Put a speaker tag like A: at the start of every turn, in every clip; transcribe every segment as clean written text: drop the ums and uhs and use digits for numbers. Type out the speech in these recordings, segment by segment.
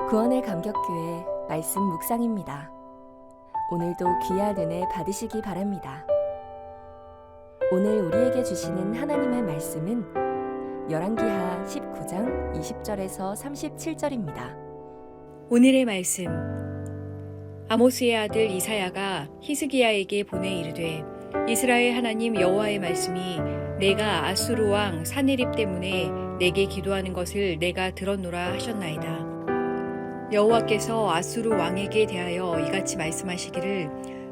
A: 구원의 감격교회 말씀 묵상입니다. 오늘도 귀한 은혜 받으시기 바랍니다. 오늘 우리에게 주시는 하나님의 말씀은 열왕기하 19장 20절에서 37절입니다.
B: 오늘의 말씀. 아모스의 아들 이사야가 히스기야에게 보내 이르되 이스라엘 하나님 여호와의 말씀이 내가 아수르 왕 사네립 때문에 내게 기도하는 것을 내가 들었노라 하셨나이다. 여호와께서 아수르 왕에게 대하여 이같이 말씀하시기를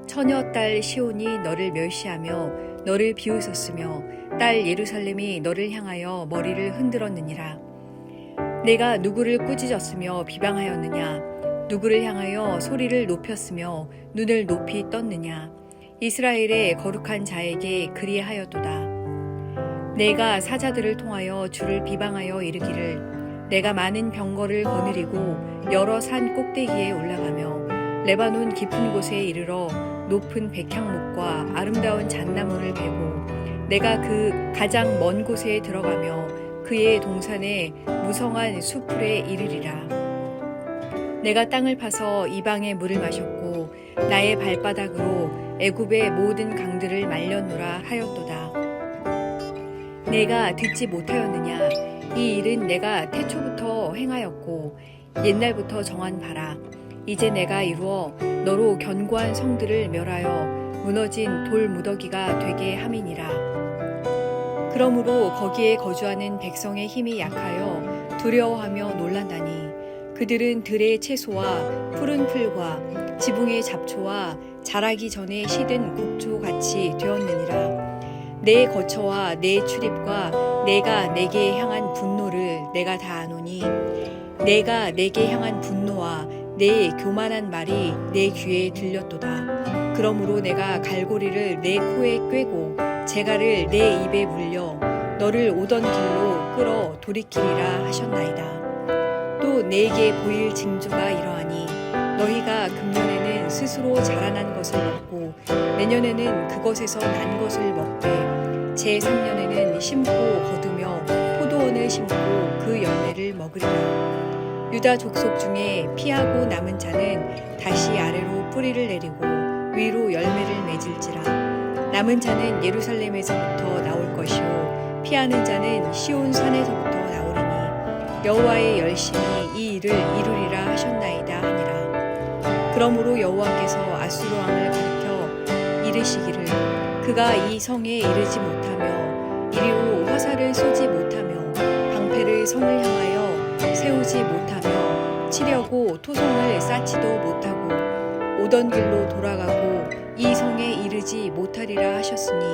B: 처녀 딸 시온이 너를 멸시하며 너를 비웃었으며 딸 예루살렘이 너를 향하여 머리를 흔들었느니라. 내가 누구를 꾸짖었으며 비방하였느냐? 누구를 향하여 소리를 높였으며 눈을 높이 떴느냐? 이스라엘의 거룩한 자에게 그리하였도다. 내가 사자들을 통하여 주를 비방하여 이르기를 내가 많은 병거를 거느리고 여러 산 꼭대기에 올라가며 레바논 깊은 곳에 이르러 높은 백향목과 아름다운 잣나무를 베고 내가 그 가장 먼 곳에 들어가며 그의 동산에 무성한 수풀에 이르리라. 내가 땅을 파서 이방의 물을 마셨고 나의 발바닥으로 애굽의 모든 강들을 말렸노라 하였도다. 내가 듣지 못하였느냐? 이 일은 내가 태초부터 행하였고 옛날부터 정한 바라. 이제 내가 이루어 너로 견고한 성들을 멸하여 무너진 돌 무더기가 되게 함이니라. 그러므로 거기에 거주하는 백성의 힘이 약하여 두려워하며 놀란다니 그들은 들의 채소와 푸른 풀과 지붕의 잡초와 자라기 전에 시든 국초같이 되었느니라. 내 거처와 내 출입과 내가 내게 향한 분노를 내가 다 아노니 내가 내게 향한 분노와 내 교만한 말이 내 귀에 들렸도다. 그러므로 내가 갈고리를 내 코에 꿰고 재갈을 내 입에 물려 너를 오던 길로 끌어 돌이키리라 하셨나이다. 또 내게 보일 징조가 이러하니 너희가 금년에는 스스로 자라난 것을 먹고 내년에는 그것에서 난 것을 먹되 제3년에는 심고 거두며 포도원을 심고 그 열매를 먹으리라. 유다 족속 중에 피하고 남은 자는 다시 아래로 뿌리를 내리고 위로 열매를 맺을지라. 남은 자는 예루살렘에서부터 나올 것이요 피하는 자는 시온 산에서부터 나오리니 여호와의 열심이 이 일을 이루리라 하셨나이다 하니라. 그러므로 여호와께서 아수르 왕을 가리켜 이르시기를 그가 이 성에 이르지 못하며 이리로 화살을 쏘지 못하며 방패를 성을 향하여 세우지 못하며 치려고 토성을 쌓지도 못하고 오던 길로 돌아가고 이 성에 이르지 못하리라 하셨으니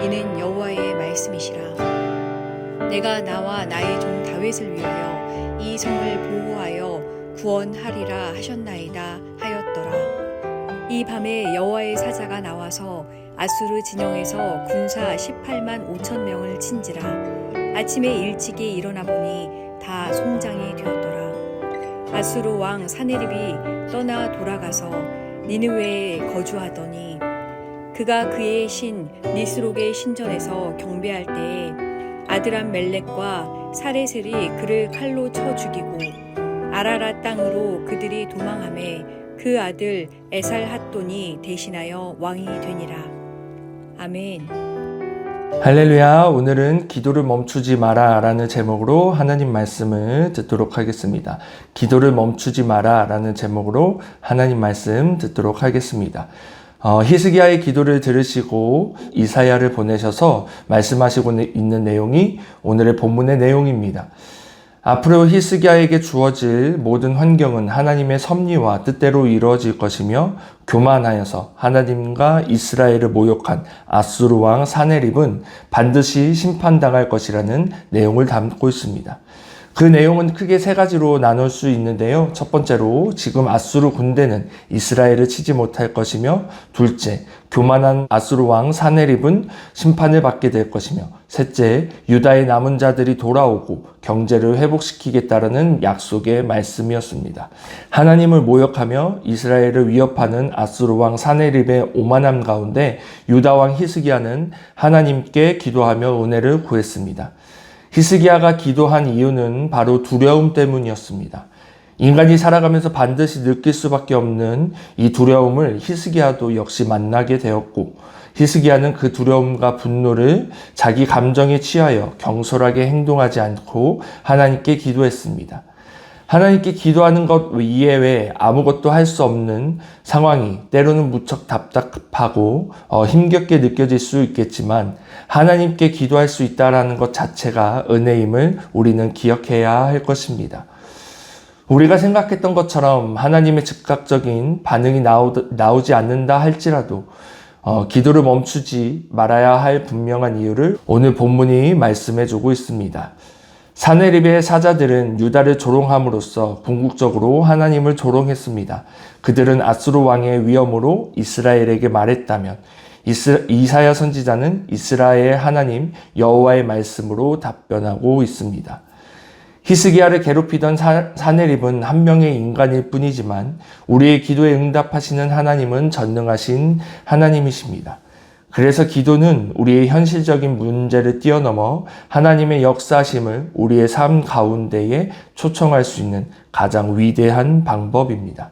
B: 이는 여호와의 말씀이시라. 내가 나와 나의 종 다윗을 위하여 이 성을 보호하여 구원하리라 하셨나이다 하였더라. 이 밤에 여호와의 사자가 나와서 아수르 진영에서 군사 18만 5천 명을 친지라. 아침에 일찍이 일어나 보니 다 송장이 되었더라. 아수르 왕 사네립이 떠나 돌아가서 니느웨에 거주하더니 그가 그의 신 니스록의 신전에서 경배할 때에 아드람 멜렉과 사레셀이 그를 칼로 쳐 죽이고 아라랏 땅으로 그들이 도망하매 그 아들 에살핫돈이 대신하여 왕이 되니라. 아멘.
C: 할렐루야. 오늘은 기도를 멈추지 마라 라는 제목으로 하나님 말씀을 듣도록 하겠습니다. 기도를 멈추지 마라 라는 제목으로 하나님 말씀 듣도록 하겠습니다. 히스기야의 기도를 들으시고 이사야를 보내셔서 말씀하시고 있는 내용이 오늘의 본문의 내용입니다. 앞으로 히스기야에게 주어질 모든 환경은 하나님의 섭리와 뜻대로 이루어질 것이며 교만하여서 하나님과 이스라엘을 모욕한 아수르 왕 사네립은 반드시 심판당할 것이라는 내용을 담고 있습니다. 그 내용은 크게 세 가지로 나눌 수 있는데요. 첫 번째로 지금 아수르 군대는 이스라엘을 치지 못할 것이며 둘째, 교만한 아수르 왕 사네립은 심판을 받게 될 것이며 셋째, 유다의 남은 자들이 돌아오고 경제를 회복시키겠다라는 약속의 말씀이었습니다. 하나님을 모욕하며 이스라엘을 위협하는 아수르 왕 사네립의 오만함 가운데 유다 왕 히스기야는 하나님께 기도하며 은혜를 구했습니다. 히스기야가 기도한 이유는 바로 두려움 때문이었습니다. 인간이 살아가면서 반드시 느낄 수밖에 없는 이 두려움을 히스기야도 역시 만나게 되었고, 히스기야는 그 두려움과 분노를 자기 감정에 취하여 경솔하게 행동하지 않고 하나님께 기도했습니다. 하나님께 기도하는 것 이외에 아무것도 할 수 없는 상황이 때로는 무척 답답하고 힘겹게 느껴질 수 있겠지만, 하나님께 기도할 수 있다는 것 자체가 은혜임을 우리는 기억해야 할 것입니다. 우리가 생각했던 것처럼 하나님의 즉각적인 반응이 나오지 않는다 할지라도 기도를 멈추지 말아야 할 분명한 이유를 오늘 본문이 말씀해주고 있습니다. 사네립의 사자들은 유다를 조롱함으로써 궁극적으로 하나님을 조롱했습니다. 그들은 아수르 왕의 위엄으로 이스라엘에게 말했다면, 이사야 선지자는 이스라엘 하나님 여호와의 말씀으로 답변하고 있습니다. 히스기야를 괴롭히던 사네립은 한 명의 인간일 뿐이지만 우리의 기도에 응답하시는 하나님은 전능하신 하나님이십니다. 그래서 기도는 우리의 현실적인 문제를 뛰어넘어 하나님의 역사심을 우리의 삶 가운데에 초청할 수 있는 가장 위대한 방법입니다.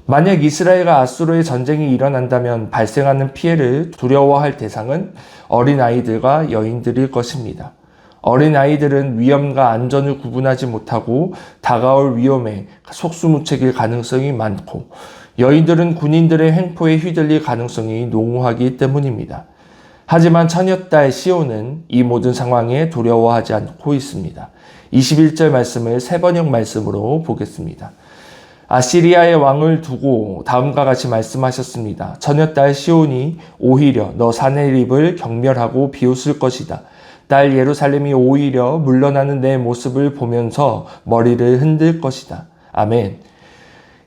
C: 만약 이스라엘과 아수르의 전쟁이 일어난다면 발생하는 피해를 두려워할 대상은 어린아이들과 여인들일 것입니다. 어린아이들은 위험과 안전을 구분하지 못하고 다가올 위험에 속수무책일 가능성이 많고, 여인들은 군인들의 횡포에 휘둘릴 가능성이 농후하기 때문입니다. 하지만 처녀딸 시온은 이 모든 상황에 두려워하지 않고 있습니다. 21절 말씀을 세번역 말씀으로 보겠습니다. 아시리아의 왕을 두고 다음과 같이 말씀하셨습니다. 처녀딸 시온이 오히려 너 사네립을 경멸하고 비웃을 것이다. 딸 예루살렘이 오히려 물러나는 내 모습을 보면서 머리를 흔들 것이다. 아멘.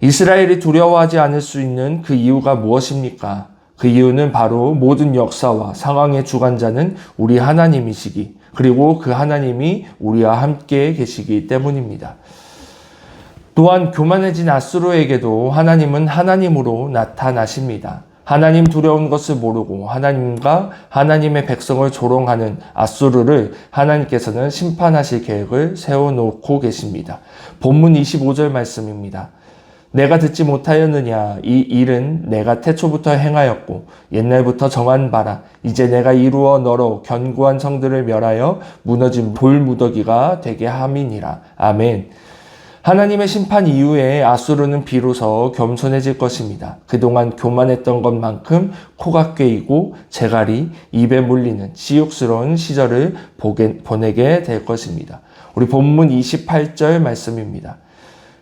C: 이스라엘이 두려워하지 않을 수 있는 그 이유가 무엇입니까? 그 이유는 바로 모든 역사와 상황의 주관자는 우리 하나님이시기, 그리고 그 하나님이 우리와 함께 계시기 때문입니다. 또한 교만해진 아수르에게도 하나님은 하나님으로 나타나십니다. 하나님 두려운 것을 모르고 하나님과 하나님의 백성을 조롱하는 아수르를 하나님께서는 심판하실 계획을 세워놓고 계십니다. 본문 25절 말씀입니다. 내가 듣지 못하였느냐? 이 일은 내가 태초부터 행하였고 옛날부터 정한 바라. 이제 내가 이루어 너로 견고한 성들을 멸하여 무너진 돌무더기가 되게 함이니라. 아멘. 하나님의 심판 이후에 아수르는 비로소 겸손해질 것입니다. 그동안 교만했던 것만큼 코가 꿰이고 재갈이 입에 물리는 지옥스러운 시절을 보내게 될 것입니다. 우리 본문 28절 말씀입니다.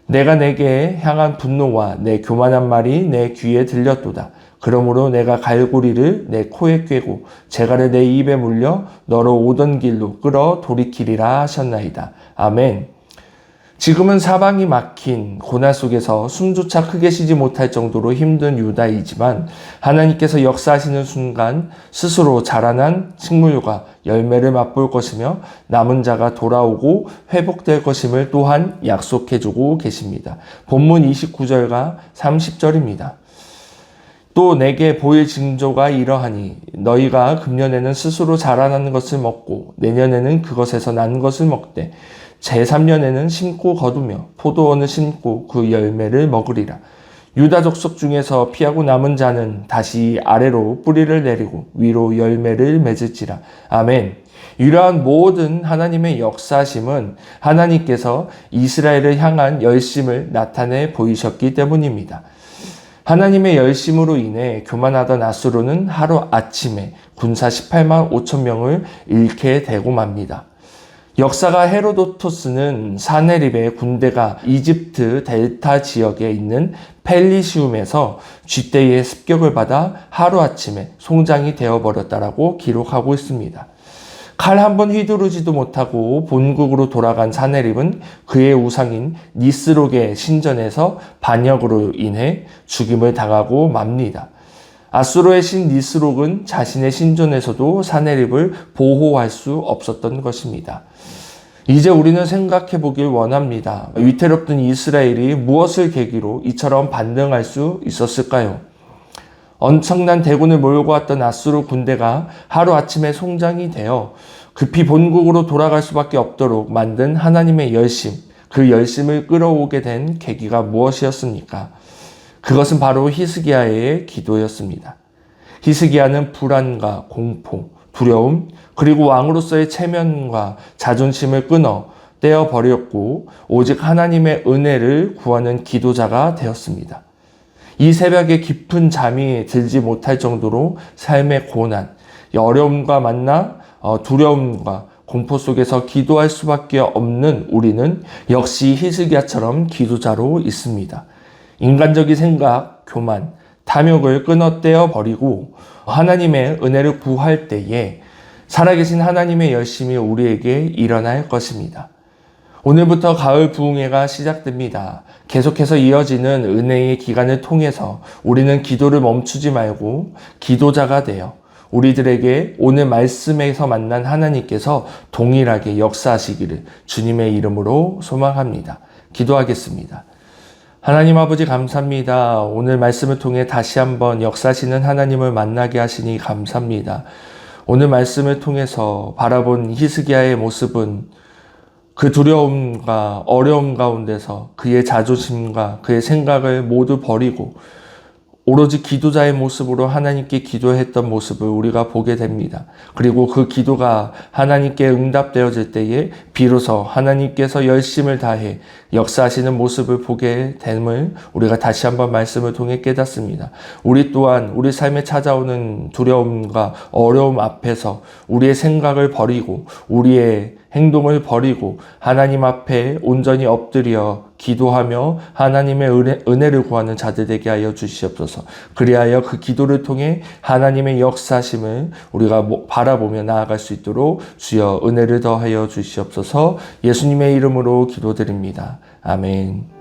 C: 내가 내게 향한 분노와 내 교만한 말이 내 귀에 들렸도다. 그러므로 내가 갈고리를 내 코에 꿰고 재갈을 내 입에 물려 너로 오던 길로 끌어 돌이키리라 하셨나이다. 아멘. 지금은 사방이 막힌 고난 속에서 숨조차 크게 쉬지 못할 정도로 힘든 유다이지만 하나님께서 역사하시는 순간 스스로 자라난 식물과 열매를 맛볼 것이며 남은 자가 돌아오고 회복될 것임을 또한 약속해주고 계십니다. 본문 29절과 30절입니다. 또 내게 보일 징조가 이러하니 너희가 금년에는 스스로 자라나는 것을 먹고 내년에는 그것에서 난 것을 먹되 제3년에는 심고 거두며 포도원을 심고 그 열매를 먹으리라. 유다 족속 중에서 피하고 남은 자는 다시 아래로 뿌리를 내리고 위로 열매를 맺을지라. 아멘. 이러한 모든 하나님의 역사심은 하나님께서 이스라엘을 향한 열심을 나타내 보이셨기 때문입니다. 하나님의 열심으로 인해 교만하던 아수르는 하루아침에 군사 18만 5천 명을 잃게 되고 맙니다. 역사가 헤로도토스는 사네립의 군대가 이집트 델타 지역에 있는 펠리시움에서 쥐떼의 습격을 받아 하루아침에 송장이 되어버렸다라고 기록하고 있습니다. 칼 한 번 휘두르지도 못하고 본국으로 돌아간 사네립은 그의 우상인 니스록의 신전에서 반역으로 인해 죽임을 당하고 맙니다. 아수르의 신 니스록은 자신의 신전에서도 사네립을 보호할 수 없었던 것입니다. 이제 우리는 생각해 보길 원합니다. 위태롭던 이스라엘이 무엇을 계기로 이처럼 반등할 수 있었을까요? 엄청난 대군을 몰고 왔던 아수르 군대가 하루아침에 송장이 되어 급히 본국으로 돌아갈 수밖에 없도록 만든 하나님의 열심, 그 열심을 끌어오게 된 계기가 무엇이었습니까? 그것은 바로 히스기야의 기도였습니다. 히스기야는 불안과 공포, 두려움, 그리고 왕으로서의 체면과 자존심을 끊어 떼어버렸고 오직 하나님의 은혜를 구하는 기도자가 되었습니다. 이 새벽에 깊은 잠이 들지 못할 정도로 삶의 고난, 어려움과 만나 두려움과 공포 속에서 기도할 수밖에 없는 우리는 역시 히스기야처럼 기도자로 있습니다. 인간적인 생각, 교만, 탐욕을 끊어 떼어버리고 하나님의 은혜를 구할 때에 살아계신 하나님의 열심이 우리에게 일어날 것입니다. 오늘부터 가을 부흥회가 시작됩니다. 계속해서 이어지는 은혜의 기간을 통해서 우리는 기도를 멈추지 말고 기도자가 되어 우리들에게 오늘 말씀에서 만난 하나님께서 동일하게 역사하시기를 주님의 이름으로 소망합니다. 기도하겠습니다. 하나님 아버지 감사합니다. 오늘 말씀을 통해 다시 한번 역사하시는 하나님을 만나게 하시니 감사합니다. 오늘 말씀을 통해서 바라본 히스기야의 모습은 그 두려움과 어려움 가운데서 그의 자존심과 그의 생각을 모두 버리고 오로지 기도자의 모습으로 하나님께 기도했던 모습을 우리가 보게 됩니다. 그리고 그 기도가 하나님께 응답되어질 때에 비로소 하나님께서 열심을 다해 역사하시는 모습을 보게 됨을 우리가 다시 한번 말씀을 통해 깨닫습니다. 우리 또한 우리 삶에 찾아오는 두려움과 어려움 앞에서 우리의 생각을 버리고 우리의 행동을 버리고 하나님 앞에 온전히 엎드려 기도하며 하나님의 은혜를 구하는 자들 되게 하여 주시옵소서. 그리하여 그 기도를 통해 하나님의 역사심을 우리가 바라보며 나아갈 수 있도록 주여 은혜를 더하여 주시옵소서. 예수님의 이름으로 기도드립니다. 아멘.